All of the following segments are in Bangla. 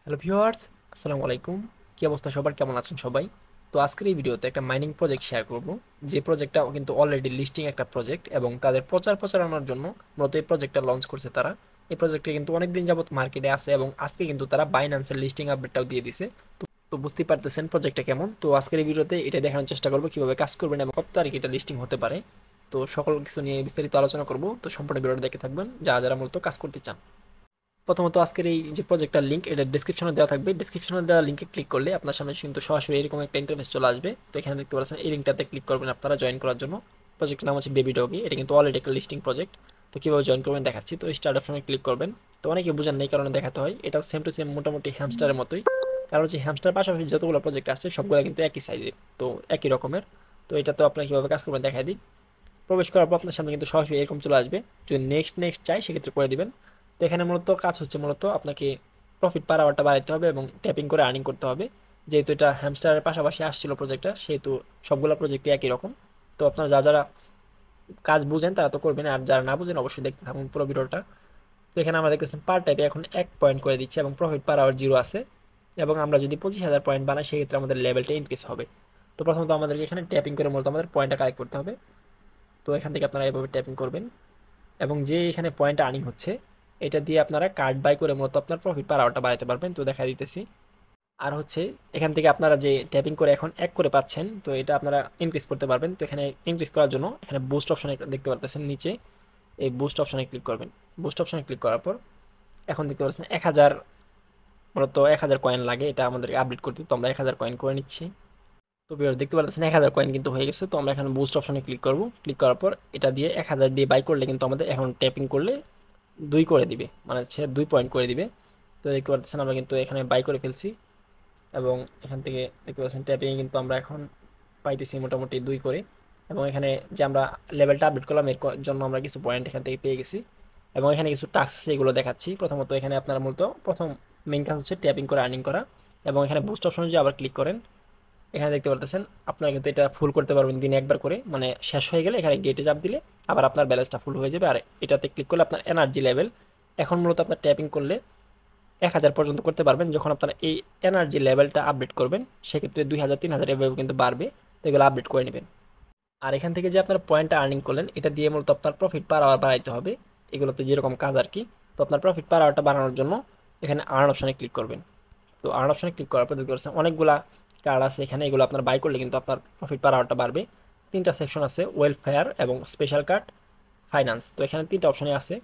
হ্যালো ভিউয়ার্স, আসসালামু আলাইকুম। কি অবস্থা সবার, কেমন আছেন সবাই? তো আজকের এই ভিডিওতে একটা মাইনিং প্রজেক্ট শেয়ার করব, যে প্রজেক্টটা কিন্তু অলরেডি লিস্টিং একটা প্রজেক্ট এবং তাদের প্রচারণার জন্য মূলত এই প্রজেক্টটা লঞ্চ করছে তারা। এই প্রজেক্টটা কিন্তু অনেকদিন যাবত মার্কেটে আছে এবং আজকে কিন্তু তারা বাইন্যান্সের লিস্টিং আপডেটটাও দিয়ে দিছে। তো বুঝতেই পারতেছেন প্রজেক্টটা কেমন। তো আজকের এই ভিডিওতে এটা দেখানোর চেষ্টা করবো কিভাবে কাজ করবেন এবং কত তারিখ এটা লিস্টিং হতে পারে। তো সকল কিছু নিয়ে বিস্তারিত আলোচনা করব। তো সম্পূর্ণ ভিডিওটা দেখে থাকবেন যারা মূলত কাজ করতে চান। প্রথমত আজকের এই যে প্রজেক্টটার লিঙ্ক, এটা ডেসক্রিপশনে দেওয়া থাকবে। ডেসক্রিপশনে দেওয়া লিঙ্কে ক্লিক করলে আপনার সামনে কিন্তু সরাসরি এরকম একটা ইন্টারফেস চলে আসবে। তো এখানে দেখতে পাচ্ছেন এই লিঙ্কটাতে ক্লিক করবেন আপনারা জয়েন করার জন্য। প্রজেক্টের নাম হচ্ছে বেবি ডগি। এটা কিন্তু অলরেডি একটা লিস্টিং প্রজেক্ট। তো কীভাবে জয়েন করবেন দেখাচ্ছি। তো স্টার্ট অপশনে ক্লিক করবেন। তো অনেকে বুঝেন নেই কারণে দেখাতে হয়। এটা সেম টু সেম মোটামুটি হ্যামস্টারের মতোই। কারণ হচ্ছে হ্যামস্টার পাশাপাশি যতগুলো প্রজেক্ট আছে সবগুলো কিন্তু একই সাইজের, তো একই রকমের। তো এটা তো আপনারা কীভাবে কাজ করবেন দেখাই দিই। প্রবেশ করার পর আপনার সামনে কিন্তু সরাসরি এরকম চলে আসবে। যদি নেক্সট চাই সেক্ষেত্রে করে দিবেন। তো এখানে মূলত কাজ হচ্ছে মূলত আপনাকে প্রফিট পার আওয়ারটা বাড়াতে হবে এবং ট্যাপিং করে আর্নিং করতে হবে। যেহেতু এটা হ্যামস্টারের পাশাপাশি আসছিল প্রজেক্টটা, সেহেতু সবগুলো প্রজেক্টই একই রকম। তো আপনারা যারা কাজ বুঝেন তারা তো করবেন, আর যারা না বুঝেন অবশ্যই দেখতে থাকুন পুরো ভিডিওটা। তো এখানে আমরা দেখতেছেন পার টাইপে এখন 1 পয়েন্ট করে দিচ্ছে এবং প্রফিট পার আওয়ার 0 আছে। এবং আমরা যদি 25,000 পয়েন্ট বানাই সেক্ষেত্রে আমাদের লেভেলটা ইনক্রিজ হবে। তো প্রথমত আমাদেরকে এখানে ট্যাপিং করে মূলত আমাদের পয়েন্টটা কালেক্ট করতে হবে। তো এখান থেকে আপনারা এভাবে ট্যাপিং করবেন এবং যে এখানে পয়েন্ট আর্নিং হচ্ছে এটা দিয়ে আপনারা কার্ড বাই করে মূলত আপনার প্রফিট পার আওয়ারটা বাড়াতে পারবেন। তো দেখা দিতেছি। আর হচ্ছে এখান থেকে আপনারা যে ট্যাপিং করে এখন 1 করে পাচ্ছেন, তো এটা আপনারা ইনক্রিজ করতে পারবেন। তো এখানে ইনক্রিজ করার জন্য এখানে বুস্ট অপশনে দেখতে পারতেছেন নিচে, এই বুস্ট অপশনে ক্লিক করবেন। বুস্ট অপশনে ক্লিক করার পর এখন দেখতে পাচ্ছেন 1000, মূলত 1000 কয়েন লাগে এটা আমাদের আপডেট করতে। তো আমরা 1000 কয়েন করে নিচ্ছি। তো ভিউয়ার্স দেখতে পাচ্ছেন 1000 কয়েন কিন্তু হয়ে গেছে। তো আমরা এখানে বুস্ট অপশনে ক্লিক করব। ক্লিক করার পর এটা দিয়ে 1000 দিয়ে বাই করলে কিন্তু আমাদের এখন ট্যাপিং করলে 2 করে দিবে, মানে হচ্ছে 2 পয়েন্ট করে দিবে। তো দেখতে পাচ্ছেন আমরা কিন্তু এখানে বাই করে ফেলছি এবং এখান থেকে দেখতে পাচ্ছেন ট্যাপিং কিন্তু আমরা এখন পাইতেছি মোটামুটি 2 করে। এবং এখানে যে আমরা লেভেলটা আপডেট করলাম এর জন্য আমরা কিছু পয়েন্ট এখান থেকে পেয়ে গেছি। এবং এখানে কিছু টাস্ক আছে এগুলো দেখাচ্ছি। প্রথমত এখানে আপনার মূলত প্রথম মেইন কাজ হচ্ছে ট্যাপিং করে আর্নিং করা। এবং এখানে বুস্ট অপশনে যদি আবার ক্লিক করেন, এখানে দেখতে পারতেছেন আপনারা কিন্তু এটা ফুল করতে পারবেন দিনে একবার করে, মানে শেষ হয়ে গেলে এখানে গেটে চাপ দিলে আবার আপনার ব্যালেন্সটা ফুল হয়ে যাবে। আর এটাতে ক্লিক করলে আপনার এনার্জি লেভেল এখন মূলত আপনার ট্যাপিং করলে 1000 পর্যন্ত করতে পারবেন। যখন আপনারা এই এনার্জি লেভেলটা আপডেট করবেন সেক্ষেত্রে 2000 3000 এভাবে কিন্তু বাড়বে। তো এগুলো আপডেট করে নেবেন। আর এখান থেকে যে আপনার পয়েন্টটা আর্নিং করলেন এটা দিয়ে মূলত আপনার প্রফিট পার আওয়ার বাড়াইতে হবে। এগুলোতে যেরকম কাজ আর কি। তো আপনার প্রফিট পার আওয়ারটা বাড়ানোর জন্য এখানে আর্ন অপশনে ক্লিক করবেন। তো আর্ন অপশনে ক্লিক করার পর দেখতে পাচ্ছেন অনেকগুলা কার্ড আছে এখানে। এগুলো আপনার বাই করলে কিন্তু আপনার প্রফিট পার আওয়ারটা বাড়বে। 3টা সেকশন আছে, ওয়েলফেয়ার এবং স্পেশাল কার্ড, ফাইন্যান্স। তো এখানে 3টা অপশনই আছে।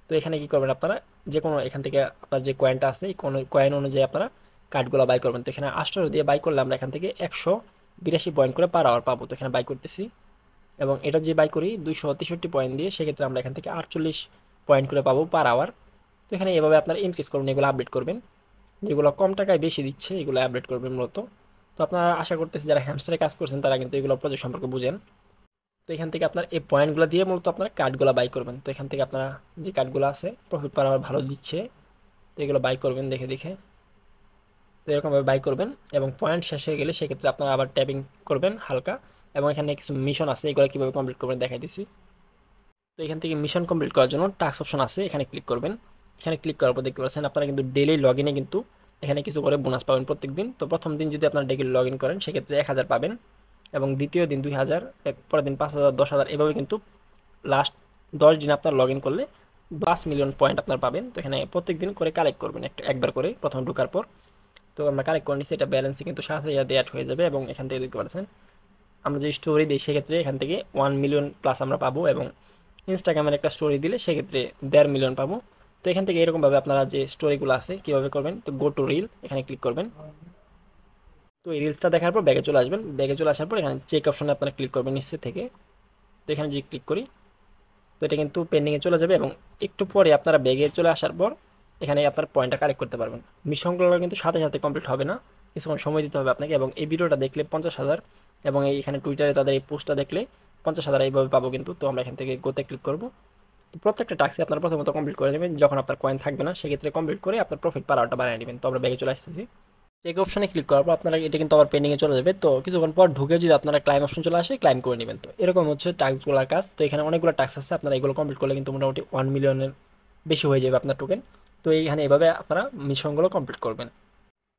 তো এখানে কি করবেন আপনারা, যে কোনো এখান থেকে আপনার যে কয়েনটা আছে এই কোনো কয়েন অনুযায়ী আপনারা কার্ডগুলো বাই করবেন। তো এখানে 800 দিয়ে বাই করলে আমরা এখান থেকে 182 পয়েন্ট করে পার আওয়ার পাবো। তো এখানে বাই করতেছি এবং এটা যে বাই করি 263 পয়েন্ট দিয়ে, সেক্ষেত্রে আমরা এখান থেকে 48 পয়েন্ট করে পাবো পার আওয়ার। তো এখানে এভাবে আপনারা ইনক্রিজ করবেন, এগুলো আপডেট করবেন। যেগুলো কম টাকায় বেশি দিচ্ছে এগুলো আপডেট করবেন মূলত। তো আপনারা আশা করতেছি যারা হ্যামস্টারে কাজ করছেন তারা কিন্তু এগুলো প্রজেক্ট সম্পর্কে বুঝেন। তো এখান থেকে আপনার এই পয়েন্টগুলো দিয়ে মূলত আপনারা কার্ডগুলো বাই করবেন। তো এখান থেকে আপনারা যে কার্ডগুলো আছে প্রফিট পার আওয়ার ভালো দিচ্ছে, তো এগুলো বাই করবেন দেখে দেখে। তো এরকমভাবে বাই করবেন এবং পয়েন্ট শেষ হয়ে গেলে সেক্ষেত্রে আপনারা আবার ট্যাপিং করবেন হালকা। এবং এখানে কিছু মিশন আছে, এগুলো কীভাবে কমপ্লিট করবেন দেখাই দিচ্ছি। তো এখান থেকে মিশন কমপ্লিট করার জন্য টাস্ক অপশন আছে, এখানে ক্লিক করবেন। এখানে ক্লিক করার পর দেখতে পাচ্ছেন আপনারা কিন্তু ডেইলি লগ ইনে কিন্তু এখানে কিছু করে বোনাস পাবেন প্রত্যেক দিন। তো প্রথম দিন যদি আপনারা ডেইলি লগ ইন করেন সেক্ষেত্রে 1000 পাবেন এবং দ্বিতীয় দিন 2000, পরের দিন 5000, 10,000, এভাবে কিন্তু লাস্ট 10 দিন আপনার লগ ইন করলে 5 মিলিয়ন পয়েন্ট আপনার পাবেন। তো এখানে প্রত্যেক দিন করে কালেক্ট করবেন একবার করে প্রথম ঢোকার পর। তো আমরা কালেক্ট করে নিচ্ছি, এটা ব্যালেন্সে কিন্তু 7,000 অ্যাড হয়ে যাবে। এবং এখান থেকে দেখতে পাচ্ছেন আমরা যে স্টোরি দিই সেক্ষেত্রে এখান থেকে 1 মিলিয়ন প্লাস আমরা পাবো এবং ইনস্টাগ্রামের একটা স্টোরি দিলে সেক্ষেত্রে 1.5 মিলিয়ন পাবো। তো এখান থেকে এরকমভাবে আপনারা যে স্টোরিগুলো আছে কীভাবে করবেন, তো গো টু রিল এখানে ক্লিক করবেন। তো এই রিলসটা দেখার পর ব্যাগে চলে আসবেন। ব্যাগে চলে আসার পর এখানে চেক অপশনে আপনারা ক্লিক করবেন নিচে থেকে। তো এখানে যদি ক্লিক করি তো এটা কিন্তু পেন্ডিংয়ে চলে যাবে এবং একটু পরে আপনারা ব্যাগে চলে আসার পর এখানে আপনার পয়েন্টটা কালেক্ট করতে পারবেন। মিশনগুলো কিন্তু সাথে সাথে কমপ্লিট হবে না, কিছুক্ষণ সময় দিতে হবে আপনাকে। এবং এই ভিডিওটা দেখলে 50,000 এবং এইখানে টুইটারে তাদের এই পোস্টটা দেখলে 50,000 এইভাবে পাবো কিন্তু। তো আমরা এখান থেকে গোতে ক্লিক করবো। তো প্রত্যেকটা টাস্কে আপনারা প্রথমত কমপ্লিট করে নেবেন, যখন আপনার কয়েন থাকবে না সেক্ষেত্রে কমপ্লিট করে আপনার প্রফিট পার আওয়ারটা বাড়িয়ে নেবেন। তো আমরা ব্যাগে চলে আসতেছি। চেক অপশনে ক্লিক করার পর আপনারা এটা কিন্তু আবার পেন্ডিংয়ে চলে যাবে। তো কিছুক্ষণ পর ঢুকে যদি আপনারা ক্লাইম অপশন চলে আসে ক্লাইম করে নেবেন। তো এরকম হচ্ছে টাস্কগুলোর কাজ। তো এখানে অনেকগুলো টাস্ক আছে, আপনারা এগুলো কমপ্লিট করলে কিন্তু মোটামুটি 1 মিলিয়নের বেশি হয়ে যাবে আপনার টোকেন। তো এইখানে এভাবে আপনারা মিশনগুলো কমপ্লিট করবেন।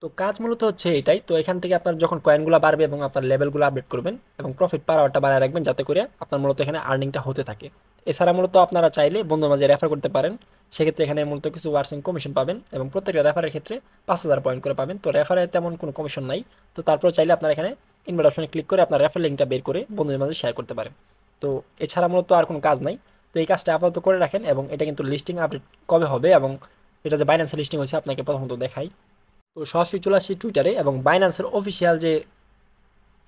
তো কাজ মূলত হচ্ছে এটাই। তো এখান থেকে আপনার যখন কয়েনগুলো বাড়বে এবং আপনার লেভেলগুলো আপডেট করবেন এবং প্রফিট পার আওয়ারটা বাড়ায় রাখবেন, যাতে করে আপনার মূলত এখানে আর্নিংটা হতে থাকে। এছাড়া মূলত আপনারা চাইলে বন্ধুর মাঝে রেফার করতে পারেন। সেক্ষেত্রে এখানে মূলত কিছু ওয়ার্সিং কমিশন পাবেন এবং প্রত্যেকটা রেফারের ক্ষেত্রে 5,000 পয়েন্ট করে পাবেন। তো রেফারে তেমন কোনো কমিশন নাই। তো তারপর চাইলে আপনারা এখানে ইনভাইট অপশনে ক্লিক করে আপনার রেফার লিঙ্কটা বের করে বন্ধুদের মাঝে শেয়ার করতে পারেন। তো এছাড়া মূলত আর কোনো কাজ নাই। তো এই কাজটা আপাতত করে রাখেন এবং এটা কিন্তু লিস্টিং আপডেট কবে হবে এবং এটা যে বাইন্যান্সে লিস্টিং হয়েছে আপনাকে প্রথমত দেখাই। তো সরাসরি চলে আসছি টুইটারে এবং বাইন্যান্সের অফিসিয়াল যে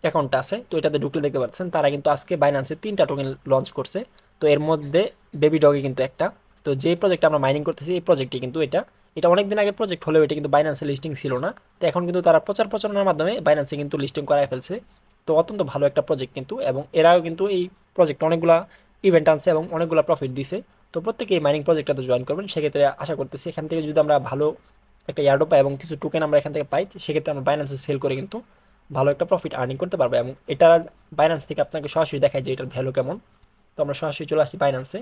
অ্যাকাউন্টটা আছে, তো এটাতে ঢুকলে দেখতে পাচ্ছেন তারা কিন্তু আজকে বাইন্যান্সে 3টা টোকেন লঞ্চ করছে। তো এর মধ্যে বেবি ডগি কিন্তু একটা। তো যে প্রজেক্টটা আমরা মাইনিং করতেছি এই প্রজেক্টটি কিন্তু এটা এটা অনেক দিন আগের প্রজেক্ট হলেও এটা কিন্তু বাইন্যান্সে লিস্টিং ছিল না। তো এখন কিন্তু তারা প্রচার প্রচারণার মাধ্যমে বাইন্যান্সে কিন্তু লিস্টিং করায় ফেলছে। তো অত্যন্ত ভালো একটা প্রজেক্ট কিন্তু, এবং এরাও কিন্তু এই প্রজেক্ট অনেকগুলা ইভেন্ট আনছে এবং অনেকগুলো প্রফিট দিছে। তো প্রত্যেকে এই মাইনিং প্রজেক্টটাতে জয়েন করবেন। সেক্ষেত্রে আশা করতেছি এখান থেকে যদি আমরা ভালো একটা ইয়ার্ডও পাই এবং কিছু টোকেন আমরা এখান থেকে পাই, সেক্ষেত্রে আমরা বাইন্যান্সে সেল করে কিন্তু ভালো একটা প্রফিট আর্নিং করতে পারবো। এবং এটা বাইন্যান্স থেকে আপনাকে সরাসরি দেখায় যে এটার ভ্যালু কেমন। তো আমরা সরাসরি চলে আসছি বাইন্যান্সে।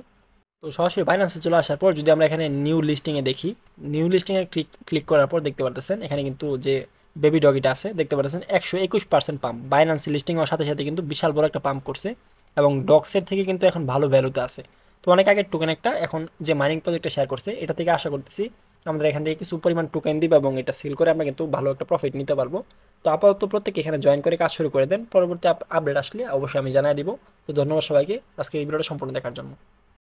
তো সরাসরি বাইন্যান্সে চলে আসার পর যদি আমরা এখানে নিউ লিস্টিংয়ে দেখি, নিউ লিস্টিংয়ে ক্লিক ক্লিক করার পর দেখতে পারতেছেন এখানে কিন্তু যে বেবি ডগিটা আছে দেখতে পাচ্ছেন 121% পাম্প। বাইন্যান্সে লিস্টিং হওয়ার সাথে সাথে কিন্তু বিশাল বড় একটা পাম্প করছে এবং ডগসের থেকে কিন্তু এখন ভালো ভ্যালুতে আছে। তো অনেক আগের টোকেন একটা এখন যে মাইনিং প্রজেক্টটা শেয়ার করছে এটা থেকে আশা করতেছি আমরা এখান থেকে কিছু পরিমাণ টোকেন দিব এবং এটা সেল করে আমরা কিন্তু ভালো একটা প্রফিট নিতে পারবো। তো আপাতত প্রত্যেকে এখানে জয়েন করে কাজ শুরু করে দেন। পরবর্তী আপডেট আসলে অবশ্যই আমি জানাই দিব। তো ধন্যবাদ সবাইকে আজকে এই ভিডিওটা সম্পূর্ণ দেখার জন্য।